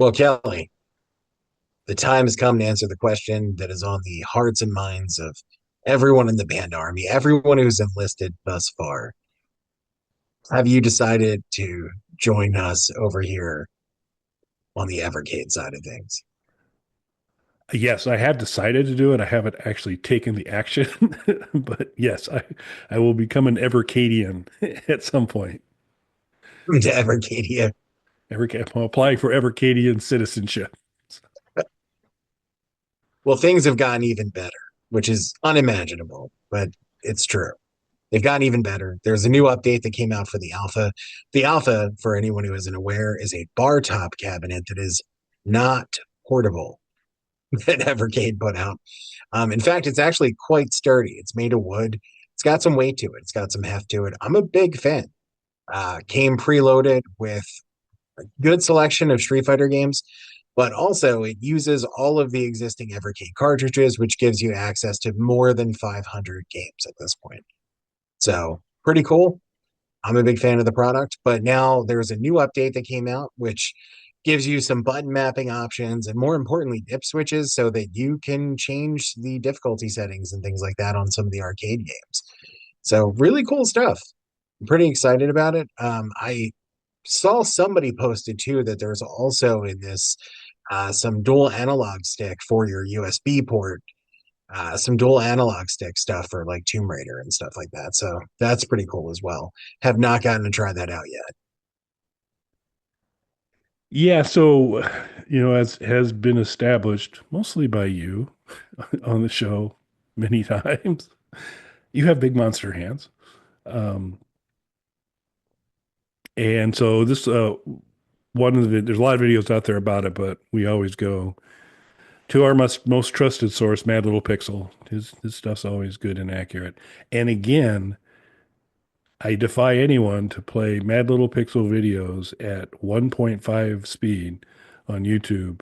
Well, Kelly, the time has come to answer the question that is on the hearts and minds of everyone in the band army, everyone who's enlisted thus far. Have you decided to join us over here on the Evercade side of things? Yes, I have decided to do it. I haven't actually taken the action, but yes, I will become an Evercadian at some point. To Evercadia. I'm applying for Evercadian citizenship. Well, things have gotten even better, which is unimaginable, but it's true. They've gotten even better. There's a new update that came out for the alpha. The alpha, for anyone who isn't aware, is a bar top cabinet that is not portable that Evercade put out. In fact, it's actually quite sturdy. It's made of wood. It's got some weight to it. It's got some heft to it. I'm a big fan. Came preloaded with a good selection of Street Fighter games, but also it uses all of the existing Evercade cartridges, which gives you access to more than 500 games at this point. So pretty cool. I'm a big fan of the product, but now there's a new update that came out, which gives you some button mapping options and more importantly, dip switches so that you can change the difficulty settings and things like that on some of the arcade games. So really cool stuff. I'm pretty excited about it. I saw somebody posted too that there's also in this some dual analog stick for your USB port, some dual analog stick stuff for like Tomb Raider and stuff like that. So that's pretty cool as well. Have not gotten to try that out yet. Yeah, so as has been established mostly by you on the show many times, you have big monster hands. Um, and so this one of the there's a lot of videos out there about it, but we always go to our most trusted source, MadLittlePixel. His stuff's always good and accurate. And again, I defy anyone to play MadLittlePixel videos at 1.5 speed on YouTube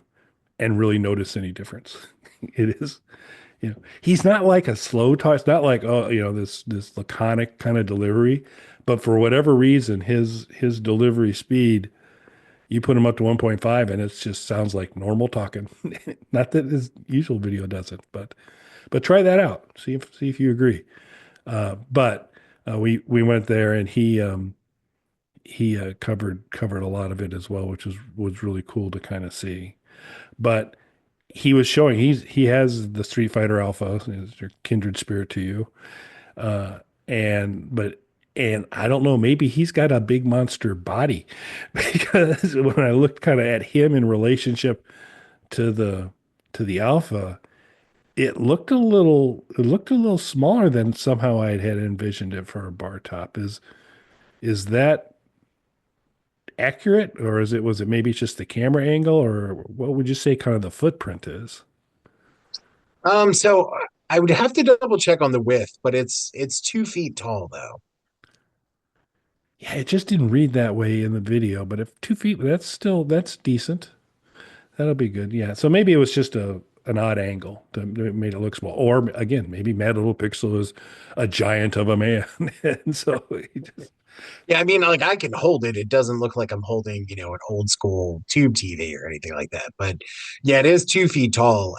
and really notice any difference. It is, he's not like a slow talk. It's not like, oh, this laconic kind of delivery, but for whatever reason, his delivery speed, you put him up to 1.5 and it just sounds like normal talking. Not that his usual video doesn't, but try that out. See if you agree. But we went there and he covered a lot of it as well, which was really cool to kind of see. But he was showing he has the Street Fighter Alpha, is your kindred spirit to you. Uh, and I don't know, maybe he's got a big monster body because when I looked kind of at him in relationship to the Alpha, it looked a little smaller than somehow I had envisioned it for a bar top. Is that accurate, or was it maybe just the camera angle, or what would you say kind of the footprint is? So I would have to double check on the width, but it's 2 feet tall though. Yeah, it just didn't read that way in the video, but if 2 feet, that's decent. That'll be good. Yeah. So maybe it was just a an odd angle that made it look small. Or again, maybe Mad Little Pixel is a giant of a man. And so he just Yeah, I mean, like I can hold it. It doesn't look like I'm holding, an old school tube TV or anything like that. But yeah, it is 2 feet tall.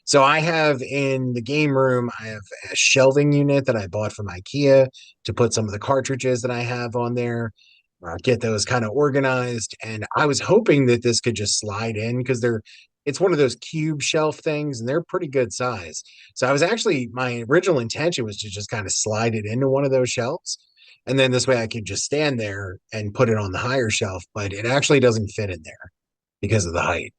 So I have in the game room, I have a shelving unit that I bought from IKEA to put some of the cartridges that I have on there, get those kind of organized. And I was hoping that this could just slide in because it's one of those cube shelf things and they're pretty good size. So my original intention was to just kind of slide it into one of those shelves and then this way I could just stand there and put it on the higher shelf, but it actually doesn't fit in there because of the height.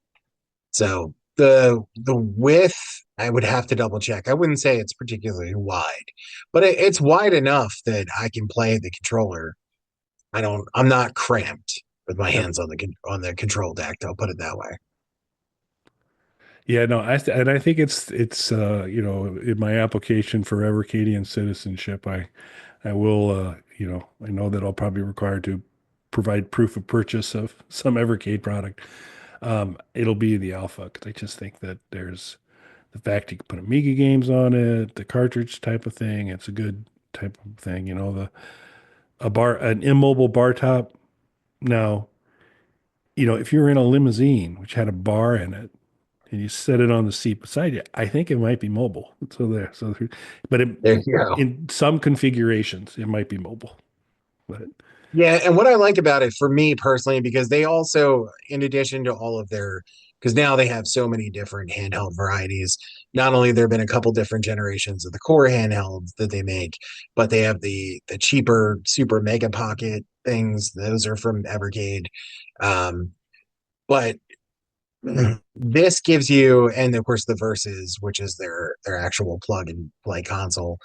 So the width, I would have to double check. I wouldn't say it's particularly wide, but it's wide enough that I can play the controller. I'm not cramped with my yeah. hands on the control deck. I'll put it that way. Yeah, no, I think it's in my application for Evercadian citizenship, I will I know that I'll probably be required to provide proof of purchase of some Evercade product. It'll be the alpha because I just think that there's the fact you can put Amiga games on it, the cartridge type of thing. It's a good type of thing, an immobile bar top. No, if you're in a limousine which had a bar in it and you set it on the seat beside you, I think it might be mobile. But There you go. in some configurations, it might be mobile. But Yeah, and what I like about it for me personally, because they also, in addition to all of their, because now they have so many different handheld varieties. Not only there have been a couple different generations of the core handhelds that they make, but they have the cheaper super mega pocket things. Those are from Evercade. But this gives you, and of course the Versus, which is their actual plug and play console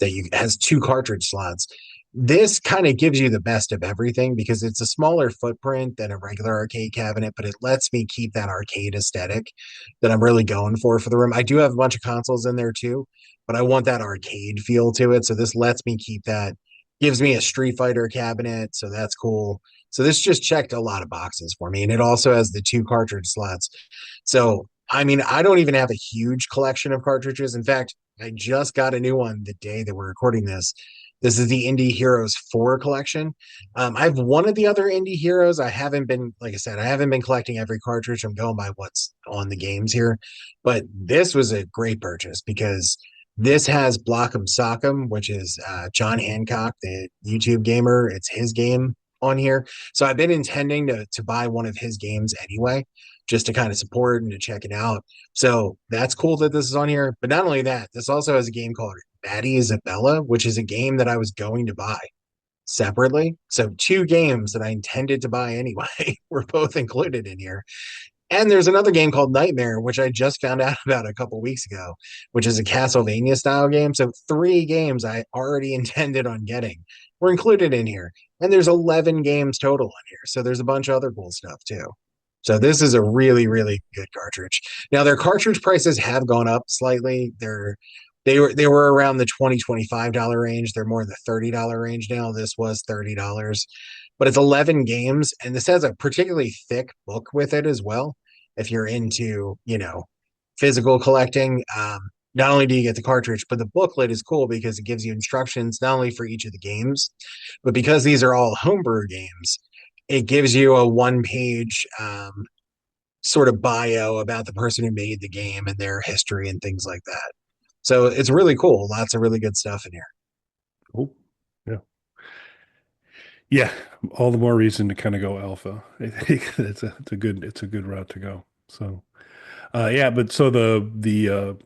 that you has two cartridge slots. This kind of gives you the best of everything because it's a smaller footprint than a regular arcade cabinet, but it lets me keep that arcade aesthetic that I'm really going for the room. I do have a bunch of consoles in there too, but I want that arcade feel to it. So this lets me keep that, gives me a Street Fighter cabinet. So that's cool. So this just checked a lot of boxes for me. And it also has the two cartridge slots. So, I mean, I don't even have a huge collection of cartridges. In fact, I just got a new one the day that we're recording this. This is the Indie Heroes 4 collection. I've one of the other Indie Heroes. I haven't been, like I said, I haven't been collecting every cartridge. I'm going by what's on the games here. But this was a great purchase because this has Block'em Sock'em, which is John Hancock, the YouTube gamer. It's his game on here. So I've been intending to buy one of his games anyway, just to kind of support and to check it out. So that's cool that this is on here. But not only that, this also has a game called Maddie Isabella, which is a game that I was going to buy separately. So two games that I intended to buy anyway were both included in here. And there's another game called Nightmare, which I just found out about a couple weeks ago, which is a Castlevania style game. So three games I already intended on getting were included in here. And there's 11 games total in here. So there's a bunch of other cool stuff too. So this is a really, really good cartridge. Now their cartridge prices have gone up slightly. They were around the $20-$25 range. They're more in the $30 range now. This was $30, but it's 11 games, and this has a particularly thick book with it as well. If you're into, physical collecting, not only do you get the cartridge, but the booklet is cool because it gives you instructions not only for each of the games, but because these are all homebrew games, it gives you a one-page sort of bio about the person who made the game and their history and things like that. So it's really cool. Lots of really good stuff in here. oh, yeah, yeah, all the more reason to kind of go alpha. I think it's a good route to go. So yeah, but so the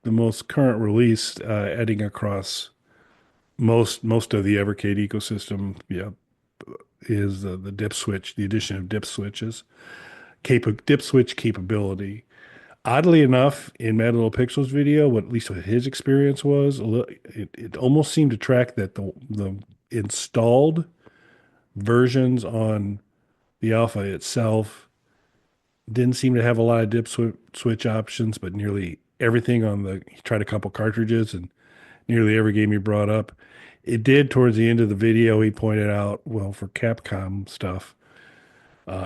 most current release, adding across most of the Evercade ecosystem, yeah, is the dip switch, the addition of dip switches, dip switch capability. Oddly enough, in MadLittlePixel's video, what at least what his experience was, it almost seemed to track that the installed versions on the alpha itself didn't seem to have a lot of switch options, but nearly everything on he tried a couple cartridges and nearly every game he brought up, it did towards the end of the video. He pointed out, well, for Capcom stuff,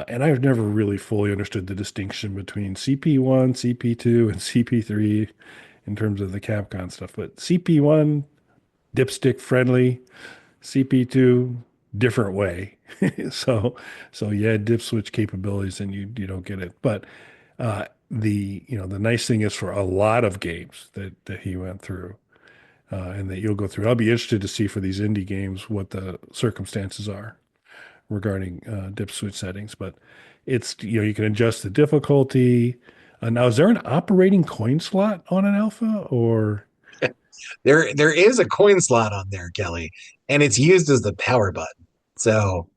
and I've never really fully understood the distinction between CP1, CP2, and CP3 in terms of the Capcom stuff. But CP1, dipstick friendly, CP2, different way. so you had dip switch capabilities and you don't get it. But the nice thing is for a lot of games that he went through, and that you'll go through. I'll be interested to see for these indie games what the circumstances are regarding dip switch settings. But it's you can adjust the difficulty. Now, is there an operating coin slot on an alpha or? There is a coin slot on there, Kelly, and it's used as the power button. So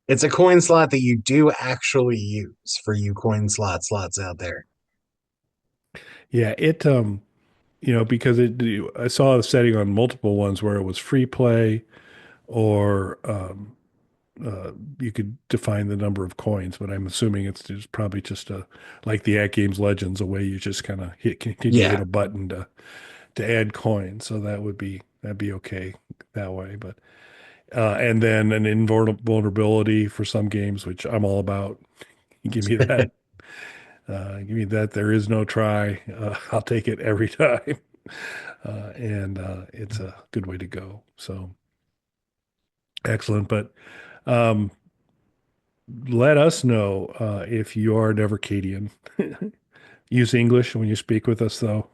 it's a coin slot that you do actually use for you coin slots out there. Yeah, because I saw a setting on multiple ones where it was free play or you could define the number of coins, but I'm assuming it's probably just like the At Games Legends, a way you just kind of continue to hit Yeah. a button to add coins. So that'd be okay that way. But and then an invulnerability for some games, which I'm all about. Give me that. Give me that. There is no try. I'll take it every time. And it's a good way to go. So excellent. But um, let us know if you are an Evercadian. Use English when you speak with us, though.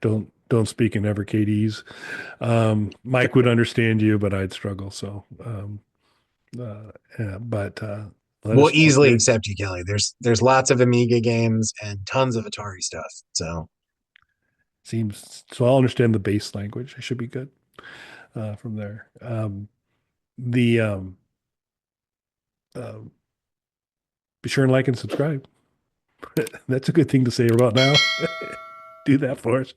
Don't speak in Evercadese. Mike would understand you, but I'd struggle. So, yeah, but let We'll us know if easily you're accept you, Kelly. There's lots of Amiga games and tons of Atari stuff. So seems so. I'll understand the base language. I should be good from there. The uh, Be sure and like and subscribe. That's a good thing to say about now. Do that for us.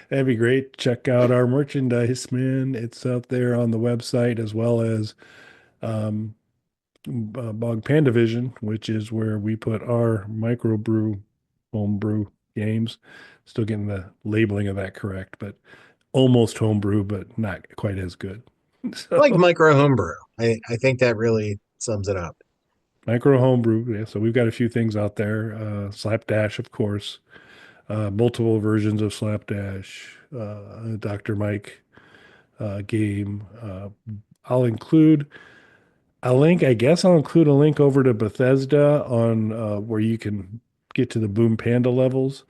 That'd be great. Check out our merchandise, man. It's out there on the website as well as um, Bog Panda Vision, which is where we put our microbrew homebrew games. Still getting the labeling of that correct, but almost homebrew, but not quite as good. I like So micro homebrew. I think that really sums it up. micro homebrew. Yeah. So we've got a few things out there. Slapdash, of course. Multiple versions of Slapdash. Dr. Mike game. I'll include a link. I guess I'll include a link over to Bethesda on where you can get to the Boom Panda levels.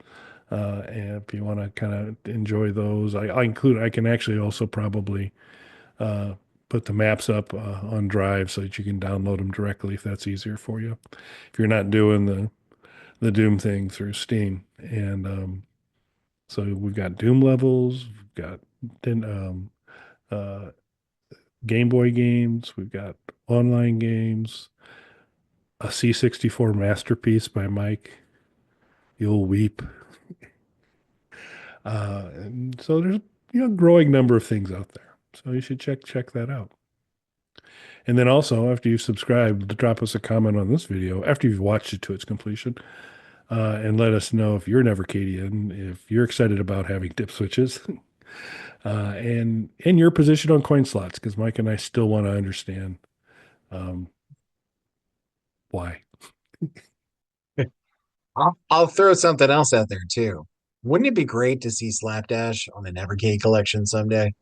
And if you want to kind of enjoy those, I include. I can actually also probably uh, put the maps up on Drive so that you can download them directly if that's easier for you. If you're not doing the Doom thing through Steam, and so we've got Doom levels, we've got then uh, Game Boy games, we've got online games, a C64 masterpiece by Mike. You'll weep. And so there's growing number of things out there. So you should check that out. And then also after you subscribe, drop us a comment on this video after you've watched it to its completion, and let us know if you're an Evercadian, if you're excited about having dip switches, and in your position on coin slots, because Mike and I still want to understand um, why. I'll throw something else out there too. Wouldn't it be great to see Slapdash on an Evercade collection someday?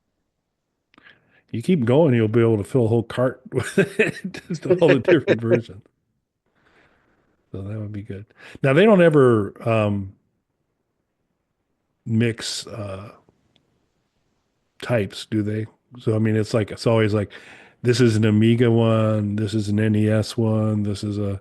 You keep going, you'll be able to fill a whole cart with just all the different versions. So that would be good. Now they don't ever mix types, do they? So I mean, it's always like this is an Amiga one, this is an NES one, this is a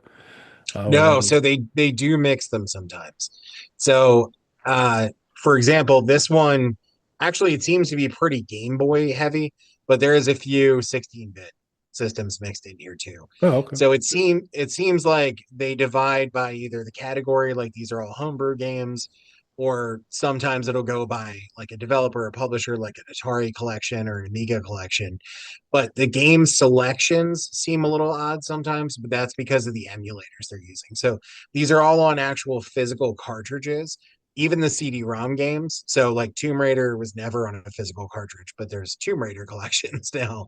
No, whatever. so they do mix them sometimes. So uh for example, this one actually it seems to be pretty Game Boy heavy, but there is a few 16-bit systems mixed in here too. Oh, okay. So it seems like they divide by either the category, like these are all homebrew games, or sometimes it'll go by like a developer or publisher, like an Atari collection or an Amiga collection. But the game selections seem a little odd sometimes, but that's because of the emulators they're using. So these are all on actual physical cartridges, even the CD-ROM games. So like Tomb Raider was never on a physical cartridge, but there's Tomb Raider collections now.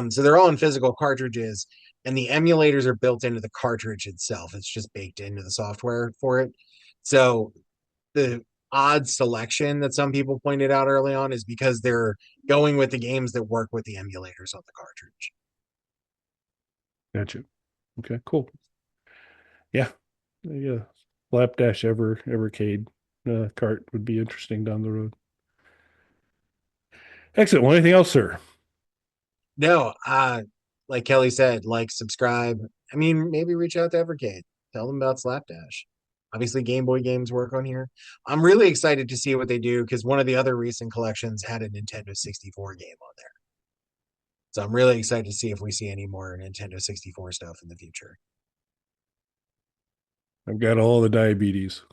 So they're all in physical cartridges, and the emulators are built into the cartridge itself. It's just baked into the software for it. So the odd selection that some people pointed out early on is because they're going with the games that work with the emulators on the cartridge. Gotcha. Okay, cool. Yeah. Yeah. Slapdash Evercade cart would be interesting down the road. Excellent. Well, anything else, sir? No, like Kelly said, like, subscribe. I mean, maybe reach out to Evercade. Tell them about Slapdash. Obviously, Game Boy games work on here. I'm really excited to see what they do because one of the other recent collections had a Nintendo 64 game on there. So I'm really excited to see if we see any more Nintendo 64 stuff in the future. I've got all the diabetes.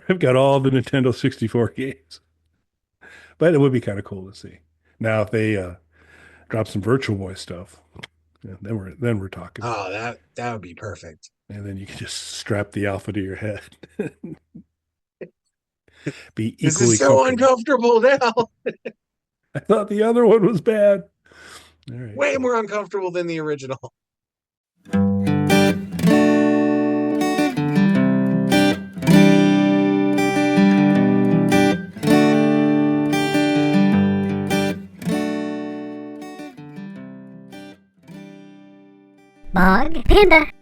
I've got all the Nintendo 64 games. But it would be kind of cool to see. Now, if they drop some Virtual Boy stuff, yeah, then we're talking. Oh, that would be perfect. And then you can just strap the alpha to your head. Be This is equally so comfortable. uncomfortable now. I thought the other one was bad. All right. Way Well, more uncomfortable than the original. Bog Panda.